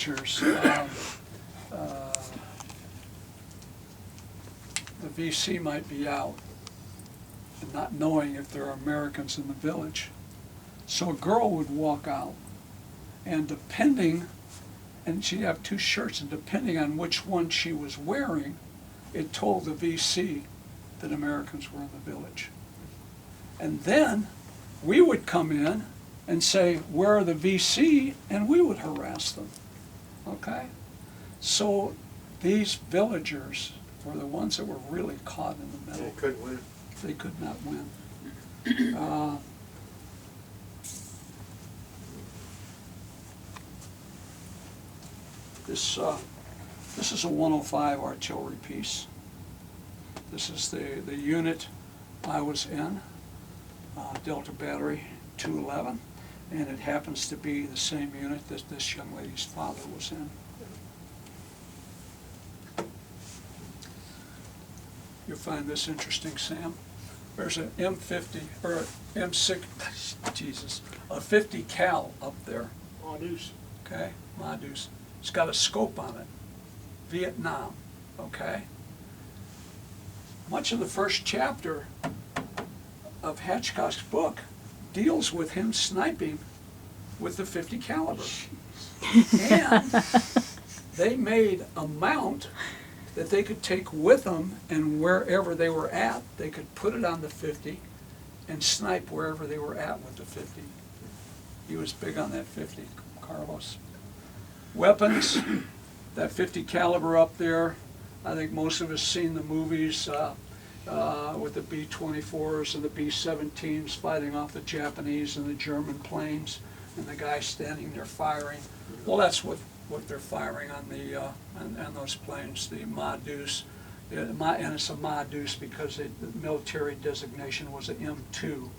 villagers, the VC might be out and not knowing if there are Americans in the village. So a girl would walk out, and she'd have two shirts, and depending on which one she was wearing, it told the VC that Americans were in the village. And then we would come in and say, where are the VC? And we would harass them, okay? So these villagers were the ones that were really caught in the middle. They couldn't win. They could not win. This is a 105 artillery piece. This is the unit I was in, Delta Battery 211, and it happens to be the same unit that this young lady's father was in. You'll find this interesting, Sam. There's an M50, or M6, Jesus, a 50 cal up there. Modus. Okay, Modus. It's got a scope on it. Vietnam, okay? Much of the first chapter of Hatchcock's book deals with him sniping with the 50 caliber. And they made a mount that they could take with them, and wherever they were at, they could put it on the 50 and snipe wherever they were at with the 50. He was big on that 50, Carlos. Weapons, that 50 caliber up there, I think most of us seen the movies with the B-24s and the B-17s fighting off the Japanese and the German planes, and the guy standing there firing. Well, that's what they're firing on the on those planes, the Ma-Deuce. And it's a Ma-Deuce because the military designation was an M2,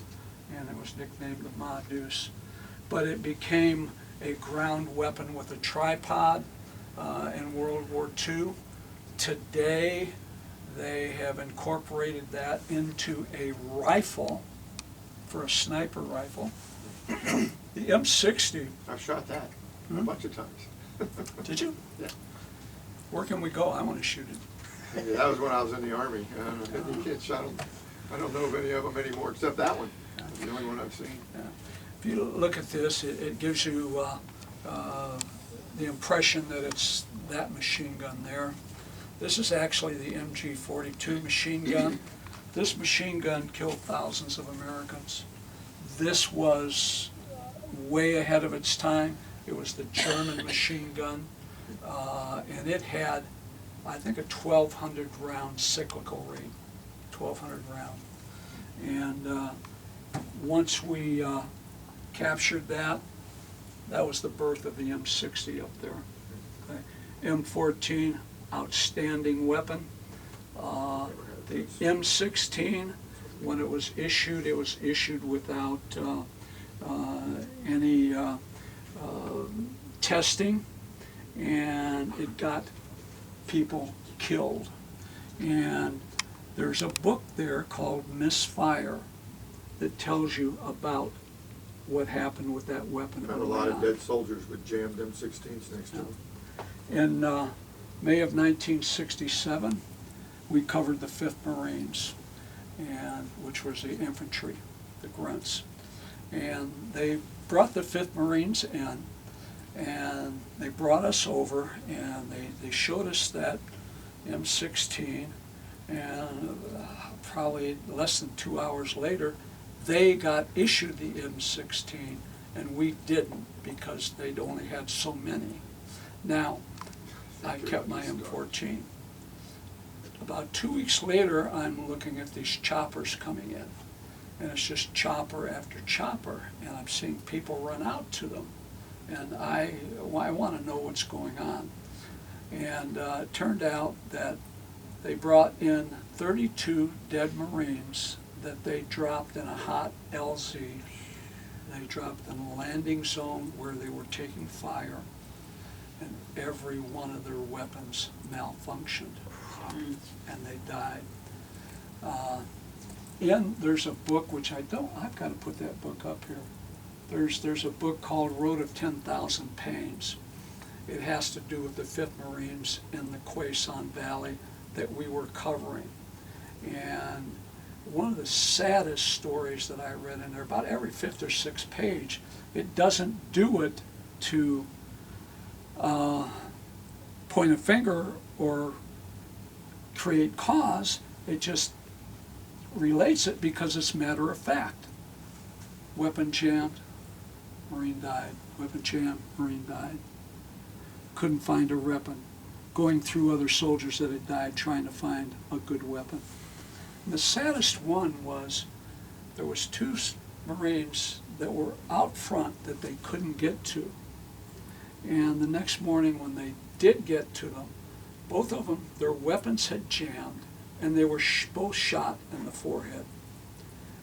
and it was nicknamed the Ma-Deuce. But it became a ground weapon with a tripod in World War II. Today, they have incorporated that into a rifle, for a sniper rifle. The M60. I've shot that a bunch of times. Did you? Yeah. Where can we go? I want to shoot it. Yeah, that was when I was in the Army. You can't shot them. I don't know of any of them anymore except that one. That's the only one I've seen. Yeah. If you look at this, it gives you the impression that it's that machine gun there. This is actually the MG-42 machine gun. This machine gun killed thousands of Americans. This was way ahead of its time. It was the German machine gun, and it had, I think, a 1,200 round cyclical rate, 1,200 round. And once we captured that, that was the birth of the M60 up there. Okay. M14, outstanding weapon. The M16, when it was issued without any testing, and it got people killed. And there's a book there called Misfire that tells you about what happened with that weapon. Found a lot of dead soldiers with jammed M16s next to them. In May of 1967, we covered the 5th Marines, which was the infantry, the grunts. And they brought the 5th Marines in, and they brought us over, and they showed us that M16, and probably less than 2 hours later, they got issued the M16, and we didn't because they'd only had so many. Now, I kept my M14. About 2 weeks later, I'm looking at these choppers coming in, and it's just chopper after chopper, and I'm seeing people run out to them, and I want to know what's going on. And it turned out that they brought in 32 dead Marines that they dropped in a hot LZ. They dropped in a landing zone where they were taking fire, and every one of their weapons malfunctioned, and they died. There's a book which I've got to put that book up here. There's a book called Road of 10,000 Pains, it has to do with the 5th Marines in the Quezon Valley that we were covering. And one of the saddest stories that I read in there, about every 5th or 6th page, it doesn't do it to point a finger or create cause, it just relates it because it's matter of fact. Weapon jammed, Marine died. Weapon jammed, Marine died. Couldn't find a weapon. Going through other soldiers that had died trying to find a good weapon. And the saddest one was there was 2 Marines that were out front that they couldn't get to. And the next morning when they did get to them, both of them, their weapons had jammed and they were both shot in the forehead.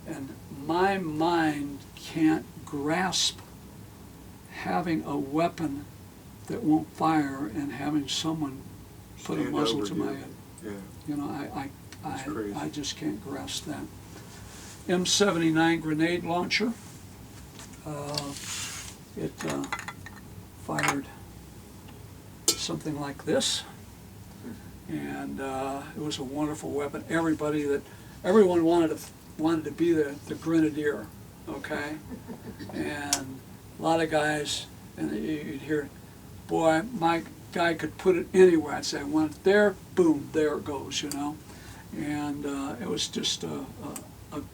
And my mind can't grasp having a weapon that won't fire and having someone put a Stand muzzle over to you. my head. Yeah. You know, It's crazy. I just can't grasp that. M79 grenade launcher. It fired something like this, and it was a wonderful weapon. Everyone wanted to be the grenadier, okay? And a lot of guys, and you'd hear, boy, my guy could put it anywhere. I'd say, I want it there, boom, there it goes, you know? And it was just a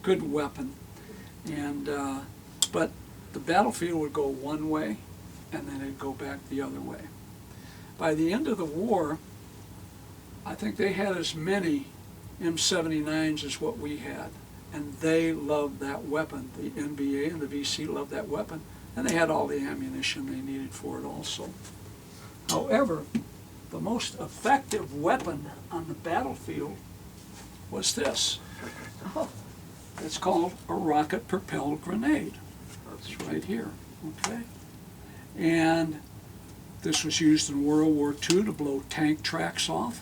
good weapon. And but the battlefield would go one way, and then it'd go back the other way. By the end of the war, I think they had as many M79s as what we had, and they loved that weapon. The NBA and the VC loved that weapon, and they had all the ammunition they needed for it also. However, the most effective weapon on the battlefield was this. It's called a rocket-propelled grenade. It's right here, okay? And this was used in World War II to blow tank tracks off.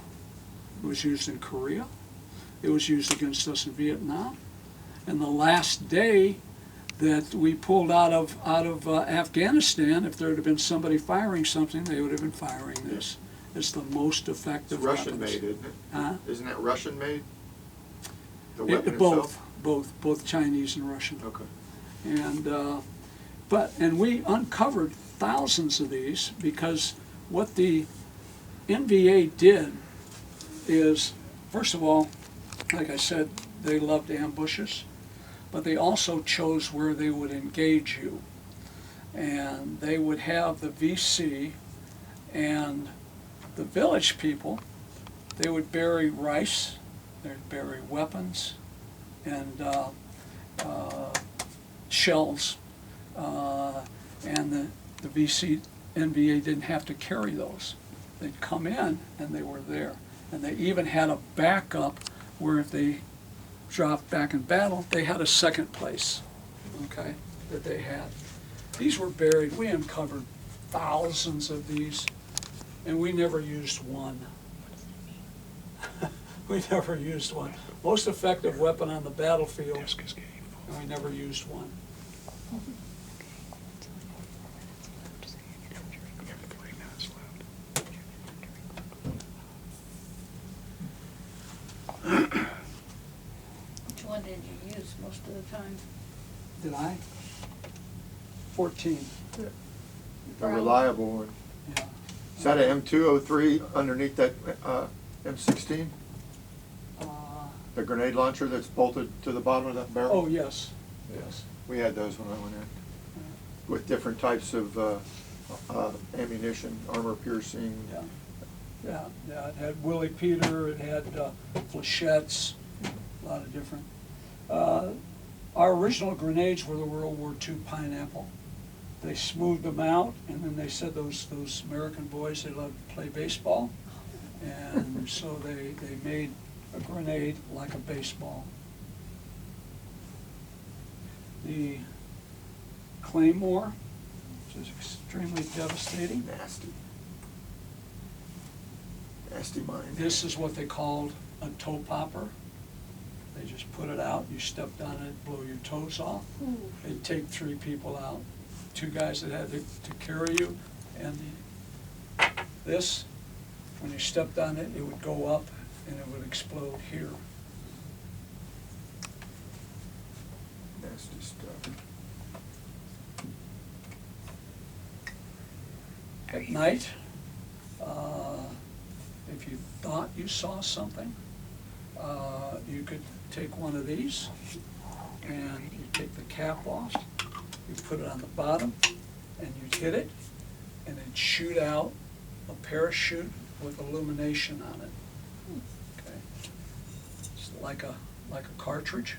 It was used in Korea. It was used against us in Vietnam. And the last day that we pulled out of Afghanistan, if there had been somebody firing something, they would have been firing this. It's the most It's effective Russian weapons. made, isn't it? Huh? Isn't that Russian made? The weapon itself? Both Chinese and Russian. Okay. And we uncovered thousands of these because what the NVA did is, first of all, like I said, they loved ambushes, but they also chose where they would engage you. And they would have the VC and the village people, they would bury rice, they'd bury weapons and shells, and the VC NVA didn't have to carry those. They'd come in and they were there. And they even had a backup where if they dropped back in battle, they had a second place, okay, that they had. These were buried. We uncovered thousands of these, and we never used one. We never used one. Most effective weapon on the battlefield, and we never used one. Which one did you use most of the time? Did I? 14. A reliable one. Yeah. Is that a M203 underneath that M16? The grenade launcher that's bolted to the bottom of that barrel? Oh, yes, yes. We had those when I went in, with different types of ammunition, armor piercing. Yeah, it had Willie Peter, it had flechettes, a lot of different. Our original grenades were the World War II Pineapple. They smoothed them out, and then they said those American boys, they loved to play baseball, and so they made a grenade like a baseball. The Claymore, which is extremely devastating. Nasty. Nasty mine. This is what they called a toe popper. They just put it out, you stepped on it, blow your toes off. It'd take 3 people out. 2 guys that had to carry you, and the This, when you stepped on it, it would go up and it would explode here. Nasty stuff. At night, if you thought you saw something, you could take one of these and you take the cap off, you put it on the bottom, and you'd hit it, and it'd shoot out a parachute with illumination on it. Okay, it's like a cartridge,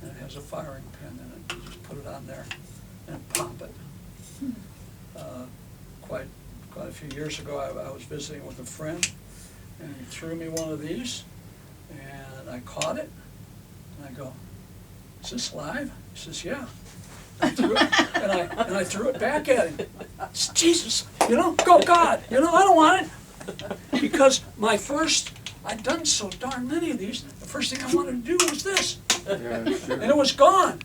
and it has a firing pin in it. You just put it on there and pop it. Quite a few years ago, I was visiting with a friend, and he threw me one of these, and I caught it, and I go, "Is this live?" He says, "Yeah." I threw it, and I threw it back at him. I said, "Jesus, go God, I don't want it." Because I'd done so darn many of these, the first thing I wanted to do was this, Yeah, sure. and it was gone.